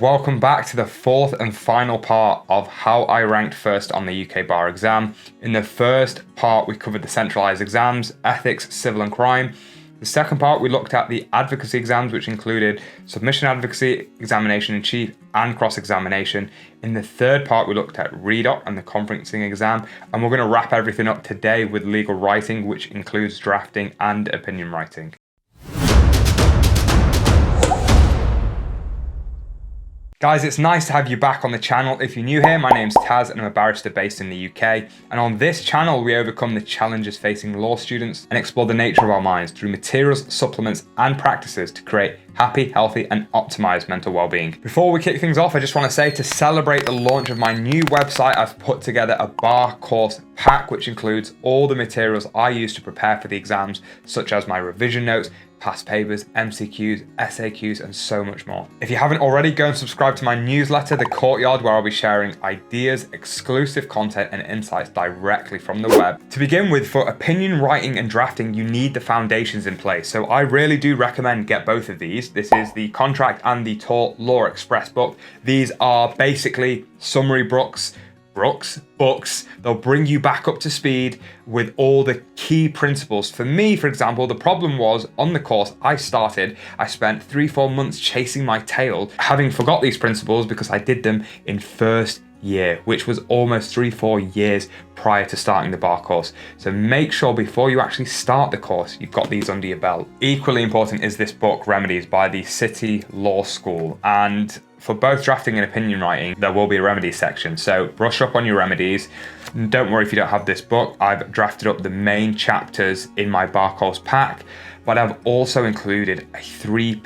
Welcome back to the fourth and final part of how I ranked first on the UK Bar Exam. In the first part, we covered the centralised exams, ethics, civil and crime. The second part, we looked at the advocacy exams, which included submission advocacy, examination in chief, and cross-examination. In the third part, we looked at ReDOC and the conferencing exam, and we're going to wrap everything up today with legal writing, which includes drafting and opinion writing. Guys, it's nice to have you back on the channel. If you're new here, my name's Taz and I'm a barrister based in the UK. And on this channel, we overcome the challenges facing law students and explore the nature of our minds through materials, supplements, and practices to create happy, healthy, and optimized mental well-being. Before we kick things off, I just want to say to celebrate the launch of my new website, I've put together a bar course pack, which includes all the materials I use to prepare for the exams, such as my revision notes, past papers, MCQs, SAQs, and so much more. If you haven't already, go and subscribe to my newsletter, The Courtyard, where I'll be sharing ideas, exclusive content, and insights directly from the web. To begin with, for opinion writing and drafting, you need the foundations in place. So I really do recommend get both of these. This is the Contract and the Tort Law Express book. These are basically summary books. They'll bring you back up to speed with all the key principles. For me, for example, the problem was on the course I spent 3-4 months chasing my tail, having forgot these principles because I did them in first year, which was almost 3-4 years prior to starting the bar course. So make sure before you actually start the course, you've got these under your belt. Equally important is this book, Remedies, by the City Law School. And for both drafting and opinion writing, there will be a remedies section. So brush up on your remedies. Don't worry if you don't have this book. I've drafted up the main chapters in my bar course pack, but I've also included a 3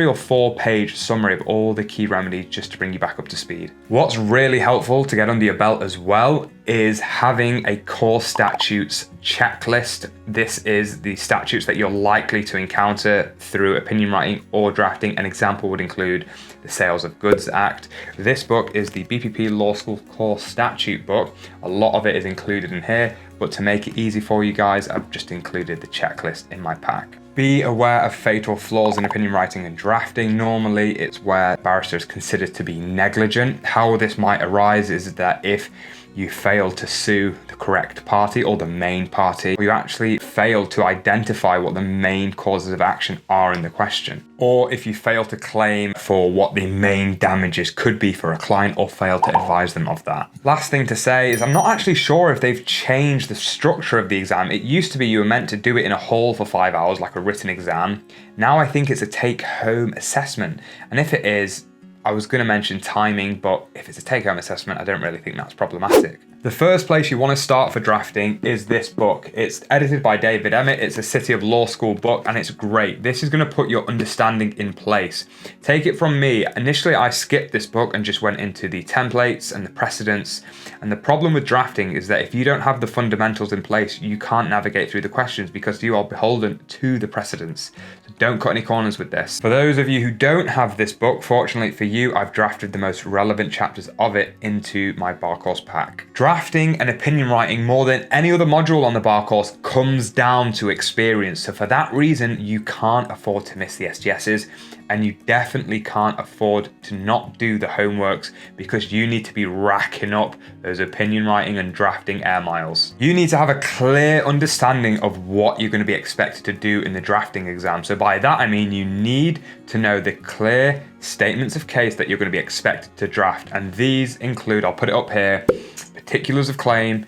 or 4 page summary of all the key remedies just to bring you back up to speed. What's really helpful to get under your belt as well is having a core statutes checklist. This is the statutes that you're likely to encounter through opinion writing or drafting. An example would include the Sales of Goods Act. This book is the BPP Law School Core Statute book. A lot of it is included in here, but to make it easy for you guys, I've just included the checklist in my pack. Be aware of fatal flaws in opinion writing and drafting. Normally, it's where barrister is considered to be negligent. How this might arise is that if you fail to sue the correct party or the main party, or you actually fail to identify what the main causes of action are in the question, or if you fail to claim for what the main damages could be for a client or fail to advise them of that. Last thing to say is I'm not actually sure if they've changed the structure of the exam. It used to be you were meant to do it in a hall for 5 hours like a written exam. Now I think it's a take-home assessment. And if it is, I was going to mention timing, but if it's a take-home assessment, I don't really think that's problematic. The first place you want to start for drafting is this book. It's edited by David Emmett. It's a City of Law School book, and it's great. This is going to put your understanding in place. Take it from me. Initially, I skipped this book and just went into the templates and the precedents. And the problem with drafting is that if you don't have the fundamentals in place, you can't navigate through the questions because you are beholden to the precedents. So don't cut any corners with this. For those of you who don't have this book, fortunately for you, I've drafted the most relevant chapters of it into my bar course pack. Drafting and opinion writing, more than any other module on the bar course, comes down to experience. So for that reason, you can't afford to miss the SGSs, and you definitely can't afford to not do the homeworks because you need to be racking up those opinion writing and drafting air miles. You need to have a clear understanding of what you're going to be expected to do in the drafting exam. So by that, I mean you need to know the clear statements of case that you're going to be expected to draft. And these include, I'll put it up here, particulars of claim,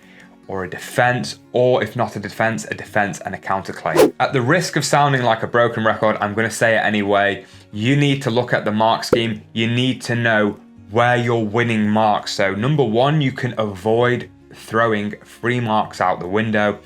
or a defense, or if not a defense and a counterclaim. At the risk of sounding like a broken record, I'm going to say it anyway. You need to look at the mark scheme. You need to know where you're winning marks. So number one, you can avoid throwing free marks out the window.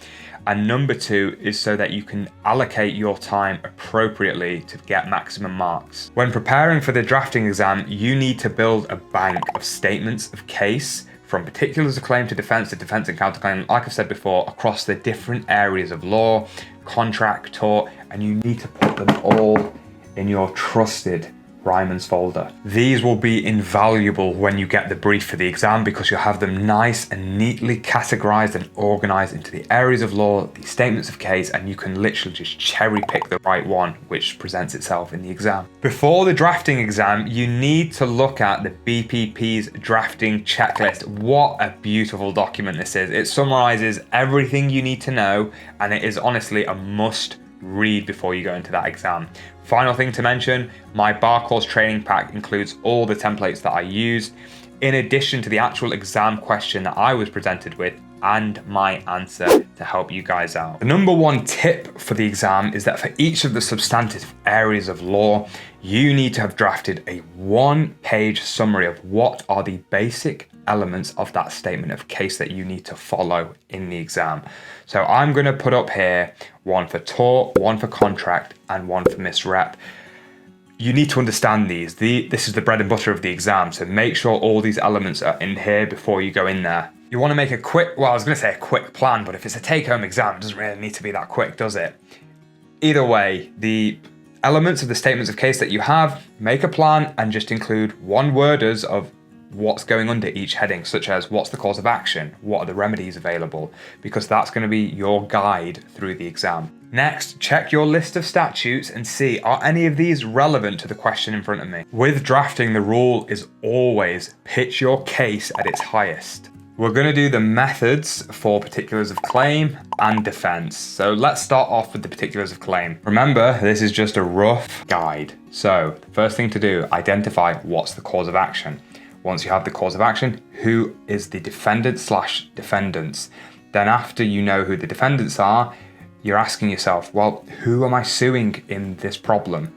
And number two is so that you can allocate your time appropriately to get maximum marks. When preparing for the drafting exam, you need to build a bank of statements of case from particulars of claim to defense and counterclaim, like I've said before, across the different areas of law, contract, tort, and you need to put them all in your trusted Ryman's folder. These will be invaluable when you get the brief for the exam because you'll have them nice and neatly categorized and organized into the areas of law, the statements of case, and you can literally just cherry pick the right one which presents itself in the exam. Before the drafting exam, you need to look at the BPP's drafting checklist. What a beautiful document this is. It summarizes everything you need to know, and it is honestly a must read before you go into that exam. Final thing to mention, my bar course training pack includes all the templates that I used, in addition to the actual exam question that I was presented with and my answer to help you guys out. The number one tip for the exam is that for each of the substantive areas of law, you need to have drafted a one-page summary of what are the basic elements of that statement of case that you need to follow in the exam. So I'm going to put up here one for tort, one for contract, and one for misrep. You need to understand these. This is the bread and butter of the exam, so make sure all these elements are in here before you go in there. You want to make a quick, well, I was going to say a quick plan, but if it's a take-home exam, it doesn't really need to be that quick, does it? Either way, the elements of the statements of case that you have, make a plan and just include one-worders of what's going under each heading, such as what's the cause of action, what are the remedies available, because that's going to be your guide through the exam. Next, check your list of statutes and see, are any of these relevant to the question in front of me? With drafting, the rule is always pitch your case at its highest. We're going to do the methods for particulars of claim and defense. So let's start off with the particulars of claim. Remember, this is just a rough guide. So the first thing to do, identify what's the cause of action. Once you have the cause of action, who is the defendant/defendants? Then after you know who the defendants are, you're asking yourself, well, who am I suing in this problem?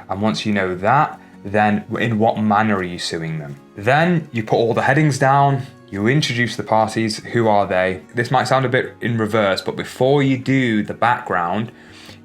And once you know that, then in what manner are you suing them? Then you put all the headings down, you introduce the parties, who are they? This might sound a bit in reverse, but before you do the background,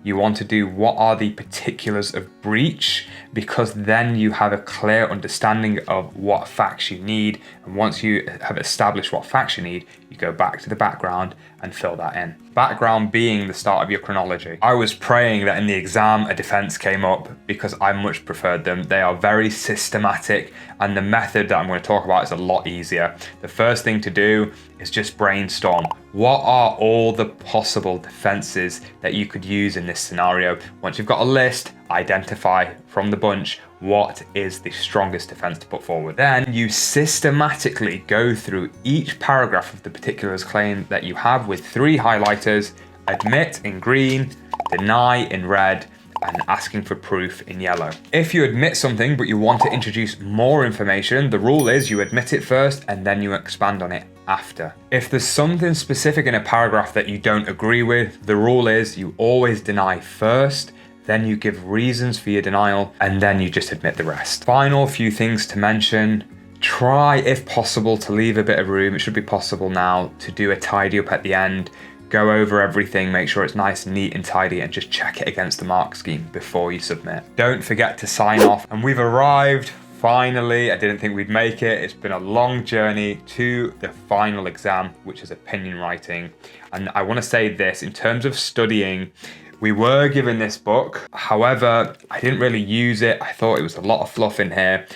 you want to do what are the particulars of breach, because then you have a clear understanding of what facts you need. And once you have established what facts you need, you go back to the background and fill that in. Background being the start of your chronology. I was praying that in the exam a defense came up because I much preferred them. They are very systematic, and the method that I'm going to talk about is a lot easier. The first thing to do is just brainstorm. What are all the possible defenses that you could use in this scenario? Once you've got a list, identify from the bunch what is the strongest defense to put forward. Then you systematically go through each paragraph of the particulars claim that you have with 3 highlighters: admit in green, deny in red, and asking for proof in yellow. If you admit something but you want to introduce more information, the rule is you admit it first and then you expand on it after. If there's something specific in a paragraph that you don't agree with, the rule is you always deny first, then you give reasons for your denial, and then you just admit the rest. Final few things to mention. Try, if possible, to leave a bit of room. It should be possible now to do a tidy up at the end. Go over everything, make sure it's nice, neat and tidy, and just check it against the mark scheme before you submit. Don't forget to sign off. And we've arrived, finally. I didn't think we'd make it. It's been a long journey to the final exam, which is opinion writing. And I want to say this, in terms of studying, we were given this book. However, I didn't really use it. I thought it was a lot of fluff in here.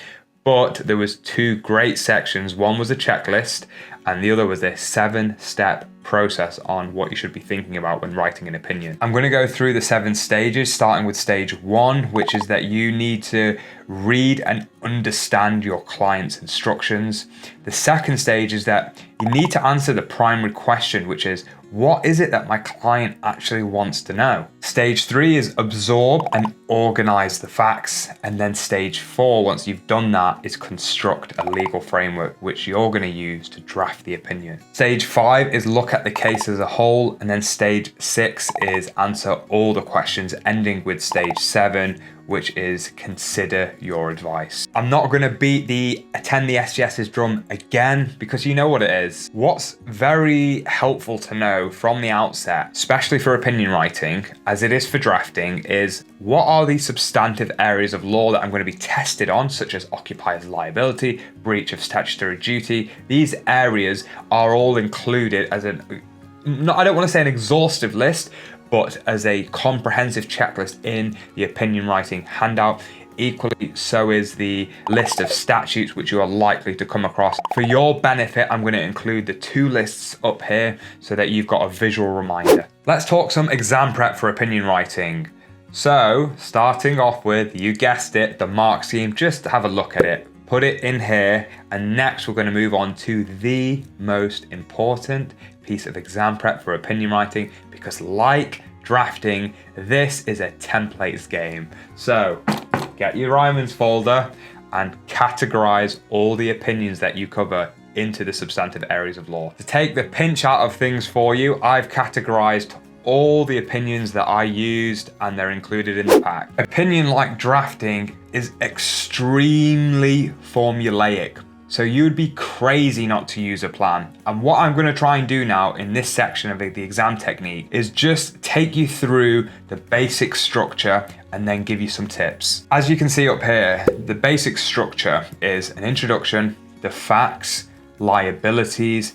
But there was 2 great sections. One was a checklist and the other was a 7-step process on what you should be thinking about when writing an opinion. I'm going to go through the 7 stages, starting with stage 1, which is that you need to read and understand your client's instructions. The second stage is that you need to answer the primary question, which is, what is it that my client actually wants to know? Stage 3 is absorb and organize the facts. And then stage 4, once you've done that, is construct a legal framework, which you're going to use to draft the opinion. Stage 5 is look at the case as a whole. And then stage 6 is answer all the questions, ending with stage 7, which is consider your advice. I'm not going to beat the attend the SGS's drum again, because you know what it is. What's very helpful to know from the outset, especially for opinion writing, as it is for drafting, is what are the substantive areas of law that I'm going to be tested on, such as occupier's liability, breach of statutory duty. These areas are all included as I don't want to say an exhaustive list, but as a comprehensive checklist in the opinion writing handout. Equally, so is the list of statutes which you are likely to come across. For your benefit, I'm going to include the two lists up here so that you've got a visual reminder. Let's talk some exam prep for opinion writing. So, starting off with, you guessed it, the mark scheme. Just have a look at it. Put it in here, and next we're going to move on to the most important piece of exam prep for opinion writing, because like drafting, this is a templates game. So get your Ryman's folder and categorize all the opinions that you cover into the substantive areas of law. To take the pinch out of things for you, I've categorized all the opinions that I used, and they're included in the pack. Opinion like drafting is extremely formulaic, so you'd be crazy not to use a plan. And what I'm going to try and do now in this section of the exam technique is just take you through the basic structure and then give you some tips. As you can see up here, the basic structure is an introduction, the facts, liabilities,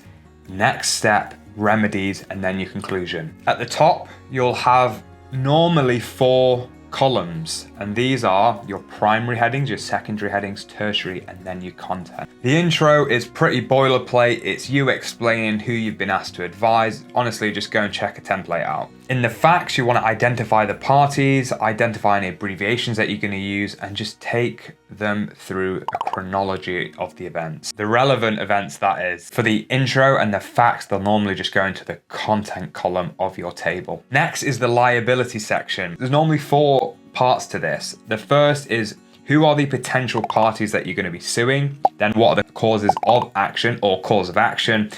next step, remedies, and then your conclusion. At the top, you'll have normally 4 columns, and these are your primary headings, your secondary headings, tertiary, and then your content. The intro is pretty boilerplate. It's you explaining who you've been asked to advise. Honestly, just go and check a template out. In the facts, you want to identify the parties, identify any abbreviations that you're going to use, and just take them through a chronology of the events. The relevant events, that is. For the intro and the facts, they'll normally just go into the content column of your table. Next is the liability section. There's normally 4 parts to this. The first is who are the potential parties that you're going to be suing? Then what are the causes of action or cause of action?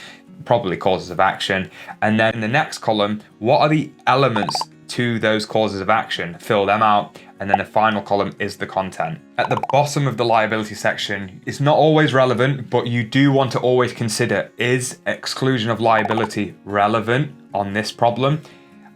Probably causes of action. And then in the next column, what are the elements to those causes of action? Fill them out. And then the final column is the content. At the bottom of the liability section, it's not always relevant, but you do want to always consider, is exclusion of liability relevant on this problem?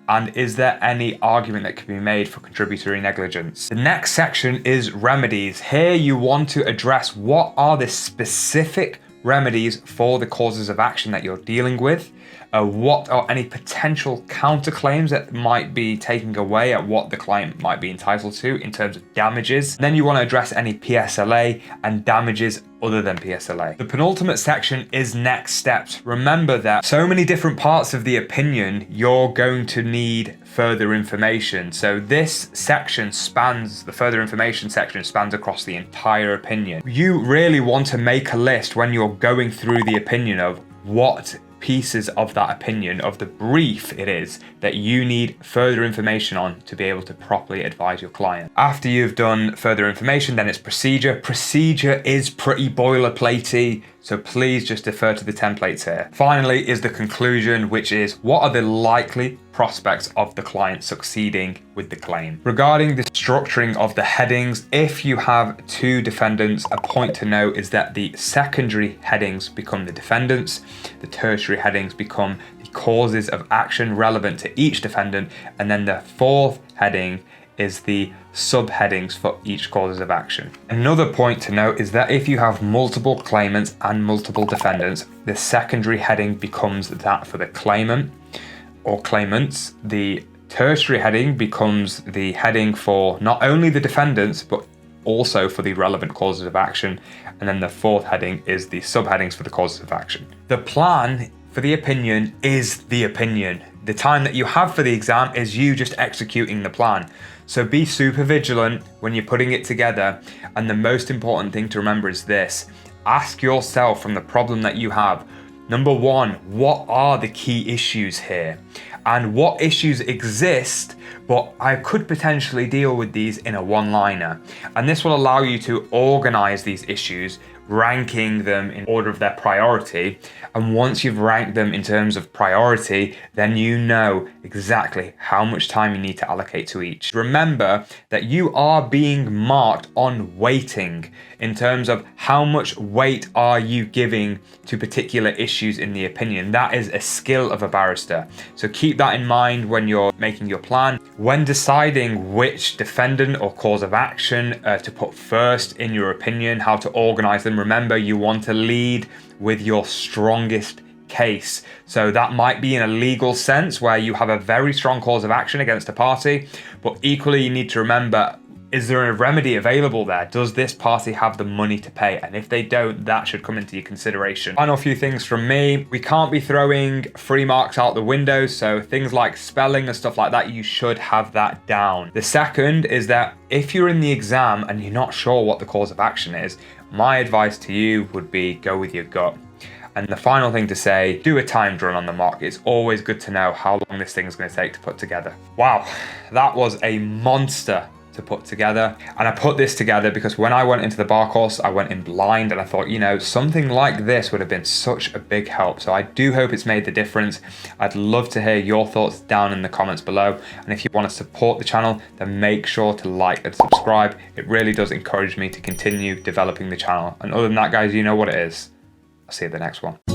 And is there any argument that can be made for contributory negligence? The next section is remedies. Here you want to address what are the specific remedies for the causes of action that you're dealing with. What are any potential counterclaims that might be taking away at what the client might be entitled to in terms of damages. And then you want to address any PSLA and damages other than PSLA. The penultimate section is next steps. Remember that so many different parts of the opinion, you're going to need further information. So this section spans, the further information section spans across the entire opinion. You really want to make a list when you're going through the opinion of what pieces of that opinion, of the brief it is, that you need further information on to be able to properly advise your client. After you've done further information, then it's procedure. Procedure is pretty boilerplatey, so please just defer to the templates here. Finally is the conclusion, which is what are the likely prospects of the client succeeding with the claim. Regarding the structuring of the headings, if you have 2 defendants, a point to note is that the secondary headings become the defendants, the tertiary headings become the causes of action relevant to each defendant, and then the 4th heading is the subheadings for each causes of action. Another point to note is that if you have multiple claimants and multiple defendants, the secondary heading becomes that for the claimant or claimants. The tertiary heading becomes the heading for not only the defendants, but also for the relevant causes of action. And then the 4th heading is the subheadings for the causes of action. The plan for the opinion is the opinion. The time that you have for the exam is you just executing the plan. So be super vigilant when you're putting it together. And the most important thing to remember is this. Ask yourself from the problem that you have, number 1, what are the key issues here? And what issues exist, but I could potentially deal with these in a one-liner. And this will allow you to organize these issues, ranking them in order of their priority. And once you've ranked them in terms of priority, then you know exactly how much time you need to allocate to each. Remember that you are being marked on weighting in terms of how much weight are you giving to particular issues in the opinion. That is a skill of a barrister. So keep that in mind when you're making your plan. When deciding which defendant or cause of action to put first in your opinion, how to organize them, remember you want to lead with your strongest case. So that might be in a legal sense where you have a very strong cause of action against a party, but equally you need to remember Is there a remedy available there? Does this party have the money to pay? And if they don't, that should come into your consideration. Final few things from me. We can't be throwing free marks out the window, so things like spelling and stuff like that, you should have that down. The second is that if you're in the exam and you're not sure what the cause of action is, my advice to you would be go with your gut. And the final thing to say, do a timed run on the mock. It's always good to know how long this thing is going to take to put together. Wow, that was a monster to put together. And I put this together because when I went into the bar course, I went in blind and I thought, you know, something like this would have been such a big help. So I do hope it's made the difference. I'd love to hear your thoughts down in the comments below. And if you want to support the channel, then make sure to like and subscribe. It really does encourage me to continue developing the channel. And other than that, guys, you know what it is. I'll see you at the next one.